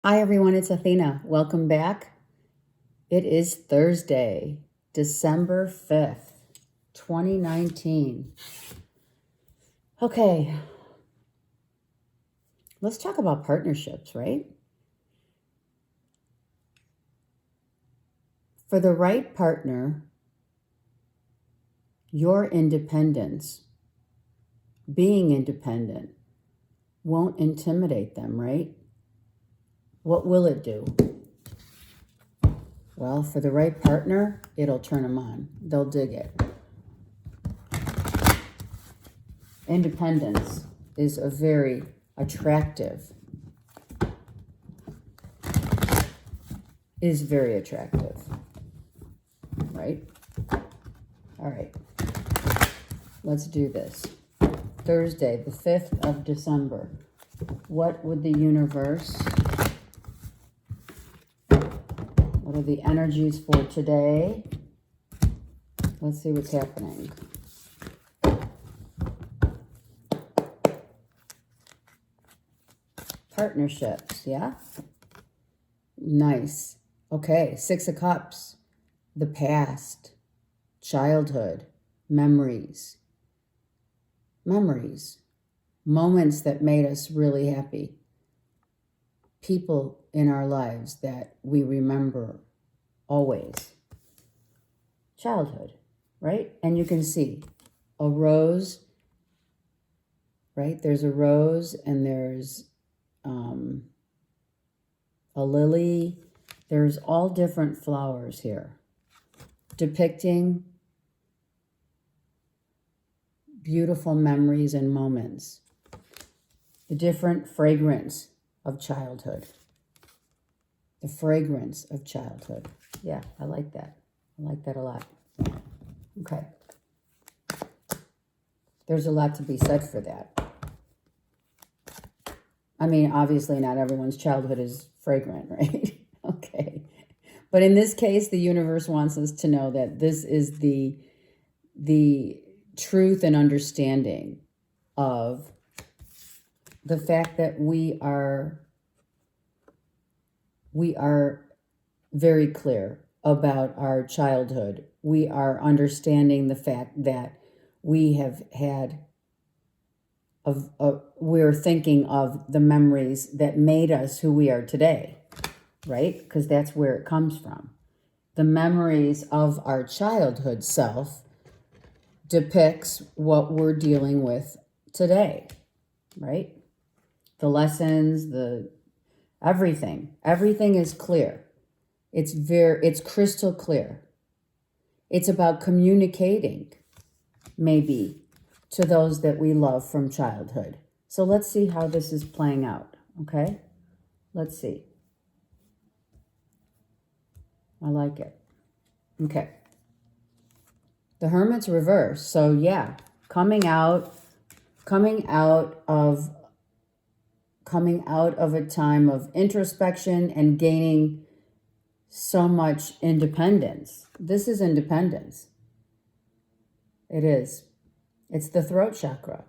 Hi, everyone. It's Athena. Welcome back. It is Thursday, December 5th, 2019. Okay, let's talk about partnerships, right? For the right partner, your independence, being independent, won't intimidate them, right? What will it do? Well, for the right partner, it'll turn them on. They'll dig it. Independence is a very attractive, right? All right, let's do this. Thursday, the 5th of December. What would the universe, what are the energies for today? Let's see what's happening. Partnerships, yeah? Nice. Okay, 6 of Cups. The past, childhood, memories, moments that made us really happy, people in our lives that we remember always. Childhood, right? And you can see a rose, right? There's a rose and there's a lily. There's all different flowers here depicting beautiful memories and moments. The different fragrance of childhood. The fragrance of childhood. Yeah, I like that. I like that a lot. Okay. There's a lot to be said for that. I mean, obviously not everyone's childhood is fragrant, right? Okay. But in this case, the universe wants us to know that this is the truth and understanding of the fact that we are very clear about our childhood. We are understanding the fact that we have had we're thinking of the memories that made us who we are today, right? Because that's where it comes from. The memories of our childhood self depicts what we're dealing with today, right? The lessons, everything is clear. It's crystal clear. It's about communicating, maybe, to those that we love from childhood. So let's see how this is playing out, okay? Let's see. I like it. Okay. The Hermit's reverse. So yeah, coming out of a time of introspection and gaining so much independence. This is independence. It is. It's the throat chakra.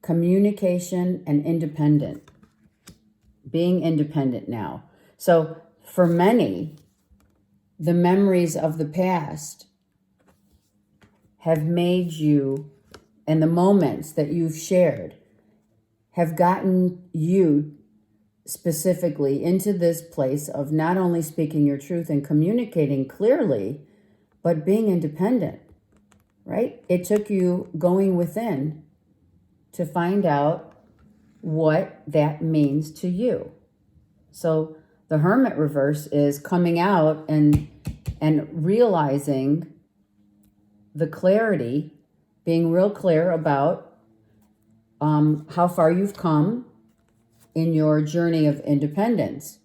Communication and independent. Being independent now. So for many, the memories of the past have made you, and the moments that you've shared have gotten you specifically into this place of not only speaking your truth and communicating clearly, but being independent, right? It took you going within to find out what that means to you. So the Hermit reverse is coming out and realizing the clarity, being real clear about how far you've come in your journey of independence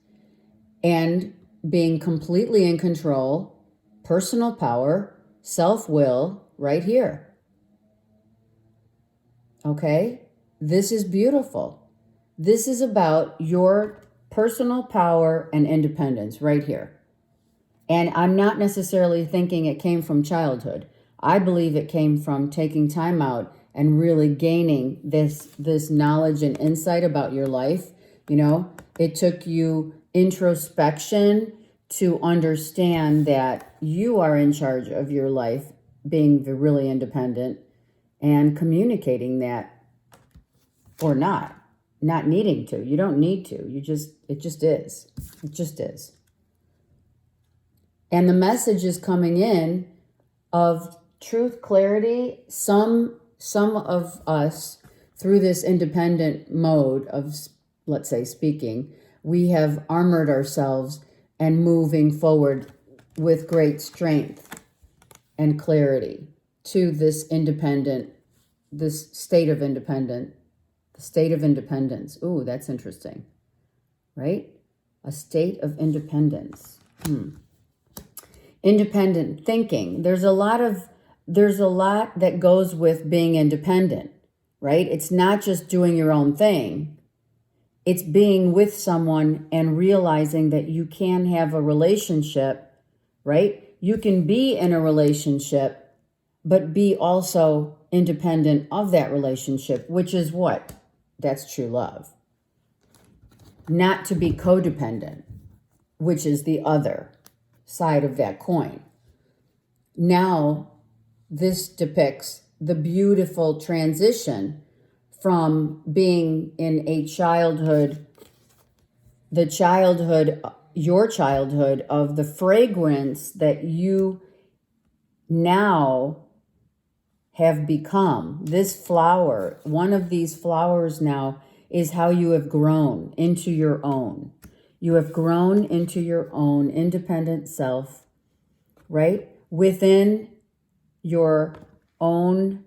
and being completely in control, personal power, self-will right here. Okay? This is beautiful. This is about your personal power and independence right here. And I'm not necessarily thinking it came from childhood. I believe it came from taking time out and really gaining this knowledge and insight about your life, It took you introspection to understand that you are in charge of your life, being really independent and communicating that, or not needing to. You don't need to. It just is. It just is. And the message is coming in of truth, clarity. Some of us, through this independent mode of, let's say, speaking, we have armored ourselves and moving forward with great strength and clarity to this state of independence. The state of independence. Ooh, that's interesting, right? A state of independence. Independent thinking. There's a lot that goes with being independent, right? It's not just doing your own thing. It's being with someone and realizing that you can have a relationship, right? You can be in a relationship, but be also independent of that relationship, which is what? That's true love. Not to be codependent, which is the other side of that coin. Now, this depicts the beautiful transition from being in a childhood, your childhood, of the fragrance that you now have become. This flower, one of these flowers now, is how you have grown into your own. You have grown into your own independent self, right? Within your own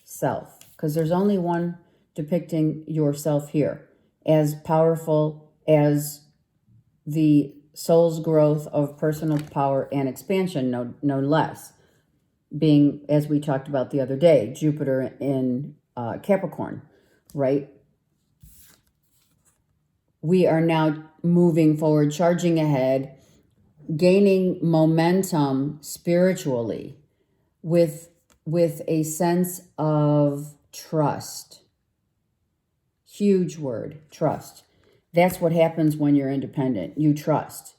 self. Because there's only one depicting yourself here. As powerful as the soul's growth of personal power and expansion, no less. Being, as we talked about the other day, Jupiter in Capricorn, right? We are now moving forward, charging ahead, gaining momentum spiritually with a sense of trust. Huge word, trust. That's what happens when you're independent. You trust.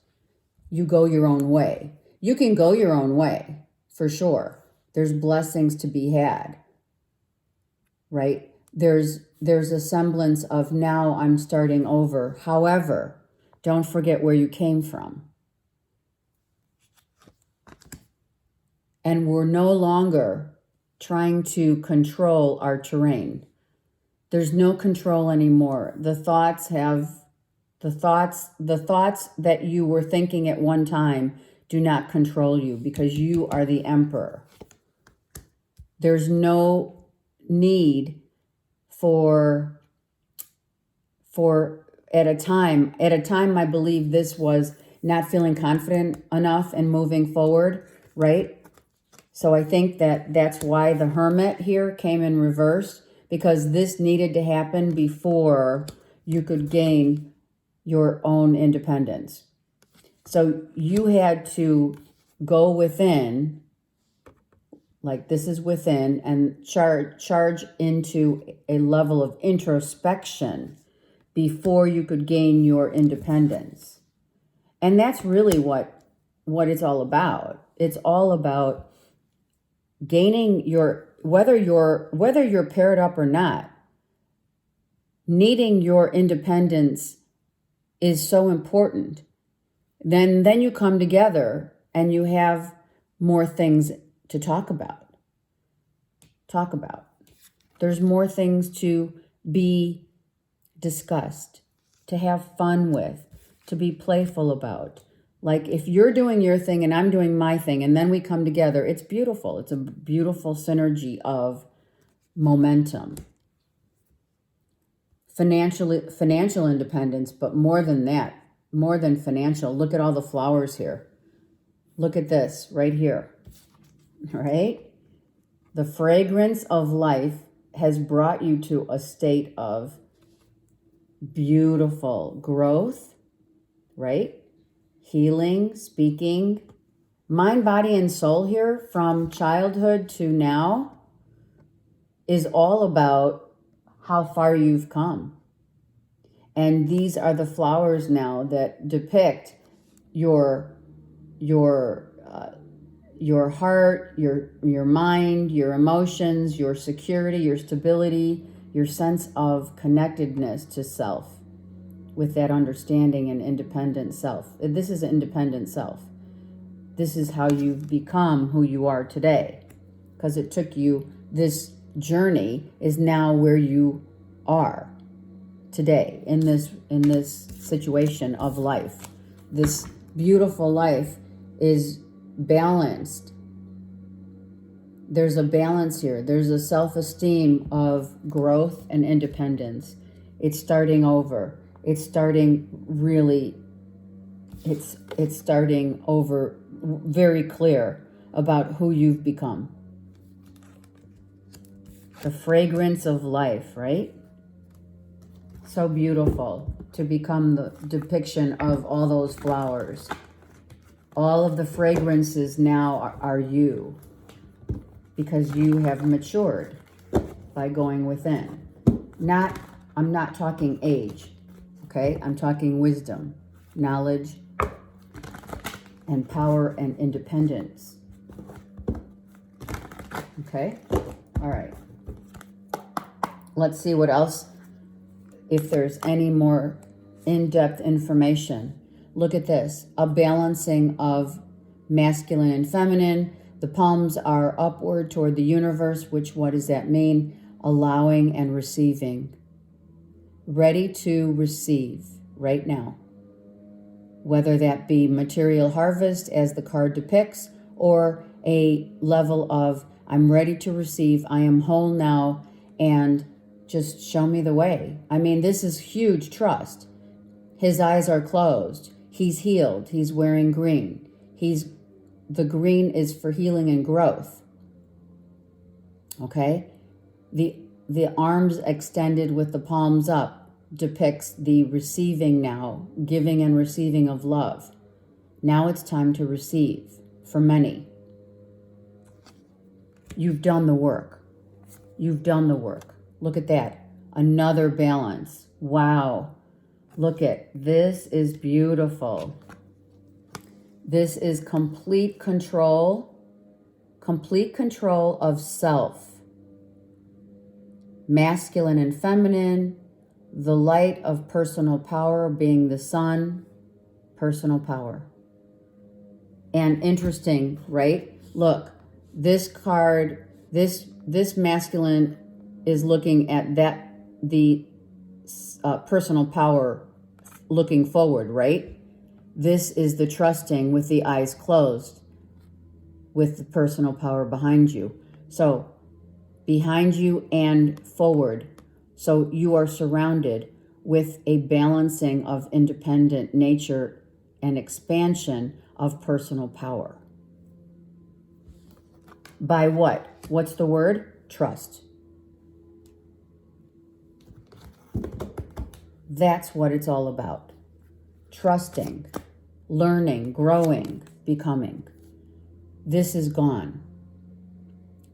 You go your own way. You can go your own way, for sure. There's blessings to be had, right? There's a semblance of now I'm starting over. However, don't forget where you came from. And we're no longer trying to control our terrain. There's no control anymore. The thoughts that you were thinking at one time do not control you, because you are the emperor. There's no need for at a time, I believe this was not feeling confident enough and moving forward, right? So I think that's why the Hermit here came in reverse, because this needed to happen before you could gain your own independence. So you had to go within, like this is within, and charge into a level of introspection before you could gain your independence. And that's really what it's all about. It's all about gaining your, whether you're paired up or not, needing your independence is so important. Then you come together and you have more things to talk about. There's more things to be discussed, to have fun with, to be playful about. Like if you're doing your thing and I'm doing my thing and then we come together, it's beautiful. It's a beautiful synergy of momentum. Financial independence, but more than that, more than financial. Look at all the flowers here. Look at this right here, right? The fragrance of life has brought you to a state of beautiful growth, right? Healing, speaking, mind, body, and soul here from childhood to now is all about how far you've come. And these are the flowers now that depict your heart, your mind, your emotions, your security, your stability, your sense of connectedness to self, with that understanding and independent self. This is an independent self. This is how you've become who you are today. Because it took you, this journey is now where you are today in this situation of life. This beautiful life is balanced. There's a balance here. There's a self-esteem of growth and independence. It's starting over. It's starting really, it's starting over very clear about who you've become. The fragrance of life, right? So beautiful to become the depiction of all those flowers. All of the fragrances now are you, because you have matured by going within. I'm not talking age, okay? I'm talking wisdom, knowledge, and power and independence. Okay? All right. Let's see what else, if there's any more in-depth information. Look at this, a balancing of masculine and feminine. The palms are upward toward the universe, which, what does that mean? Allowing and receiving. Ready to receive right now. Whether that be material harvest, as the card depicts, or a level of, I'm ready to receive, I am whole now, and just show me the way. I mean, this is huge trust. His eyes are closed. He's healed. He's wearing green. The green is for healing and growth. Okay? The arms extended with the palms up depicts the receiving now, giving and receiving of love. Now it's time to receive for many. You've done the work. You've done the work. Look at that. Another balance. Wow. Look at this. Is beautiful. This is complete control of self. Masculine and feminine, the light of personal power being the sun, personal power. And interesting, right? Look, this card, this masculine is looking at the personal power looking forward, right? This is the trusting with the eyes closed, with the personal power behind you. So behind you and forward. So you are surrounded with a balancing of independent nature and expansion of personal power. By what? What's the word? Trust. That's what it's all about. Trusting, learning, growing, becoming. This is gone.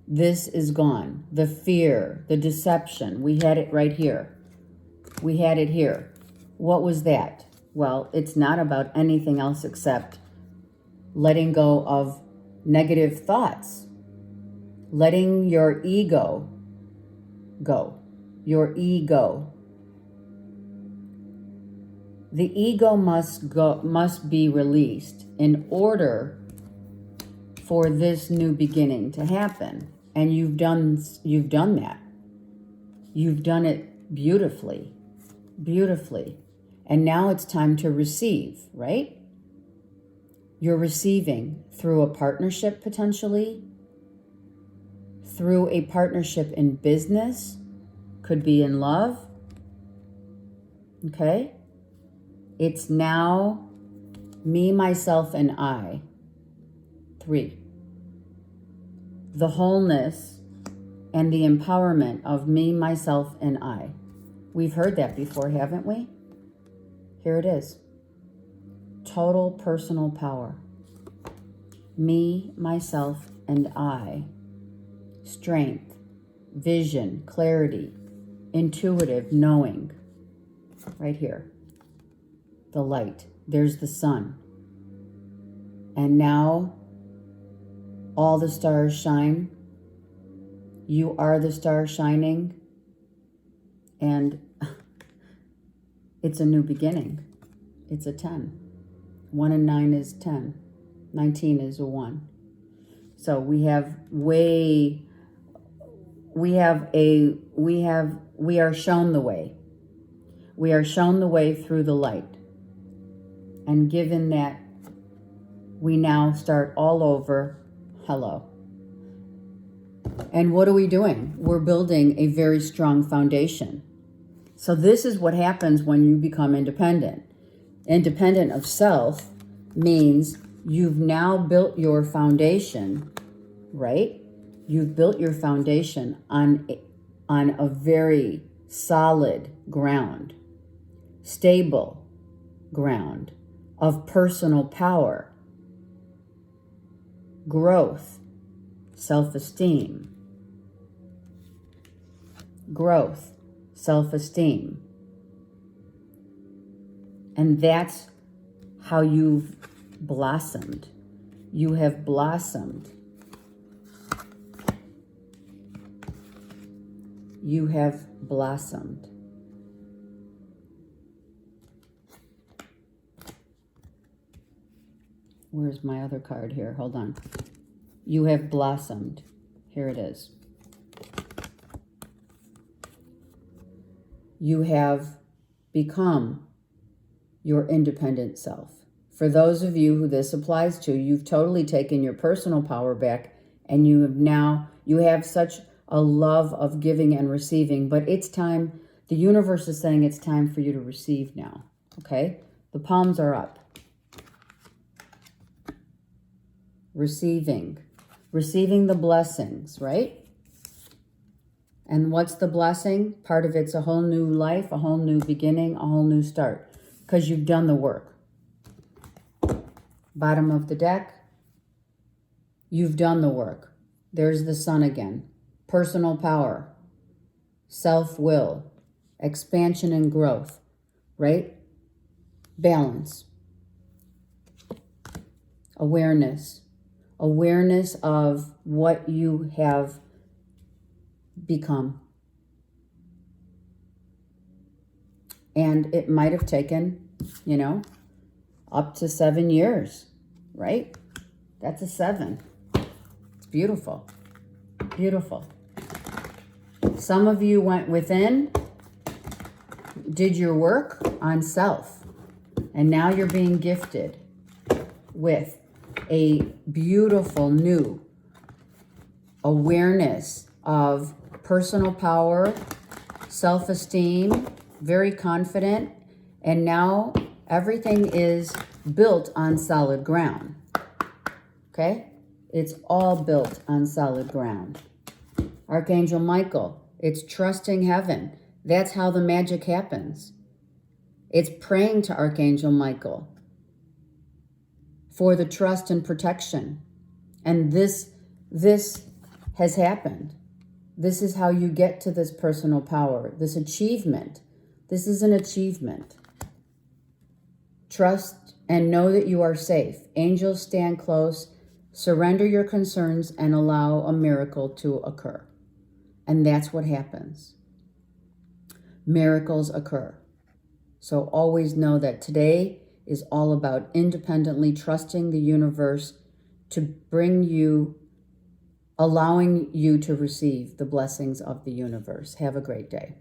This is gone. The fear, the deception. We had it right here. We had it here. What was that? Well, it's not about anything else except letting go of negative thoughts. Letting your ego go. Your ego. The ego must be released in order for this new beginning to happen. And you've done that. You've done it beautifully. Beautifully. And now it's time to receive, right? You're receiving through a partnership potentially, through a partnership in business, could be in love. Okay? It's now me, myself, and I. 3. The wholeness and the empowerment of me, myself, and I. We've heard that before, haven't we? Here it is. Total personal power. Me, myself, and I. Strength, vision, clarity, intuitive knowing. right here. The light. There's the sun. And now all the stars shine. You are the star shining. And it's a new beginning. It's a 10. 1 and 9 is 10. 19 is a 1. So we are shown the way. We are shown the way through the light. And given that, we now start all over. Hello. And what are we doing? We're building a very strong foundation. So this is what happens when you become independent. Independent of self means you've now built your foundation, right? You've built your foundation on a very solid ground, stable ground of personal power, growth, self-esteem, growth, self-esteem. And that's how you've blossomed. You have blossomed. You have blossomed. Where's my other card here? Hold on. You have blossomed. Here it is. You have become your independent self. For those of you who this applies to, you've totally taken your personal power back, and you have such a love of giving and receiving, but it's time. The universe is saying it's time for you to receive now. Okay? The palms are up. Receiving the blessings, right? And what's the blessing? Part of it's a whole new life, a whole new beginning, a whole new start, because you've done the work. Bottom of the deck, you've done the work. There's the sun again. Personal power, self-will, expansion and growth, right? Balance, awareness of what you have become. And it might have taken, up to 7 years, right? That's a 7. It's beautiful. Beautiful. Some of you went within, did your work on self, and now you're being gifted with a beautiful new awareness of personal power, self-esteem, very confident, and now everything is built on solid ground. Okay? It's all built on solid ground. Archangel Michael, it's trusting heaven. That's how the magic happens. It's praying to Archangel Michael for the trust and protection. And this has happened. This is how you get to this personal power, this achievement. This is an achievement. Trust and know that you are safe. Angels stand close. Surrender your concerns and allow a miracle to occur. And that's what happens. Miracles occur. So always know that today is all about independently trusting the universe to bring you, allowing you to receive the blessings of the universe. Have a great day.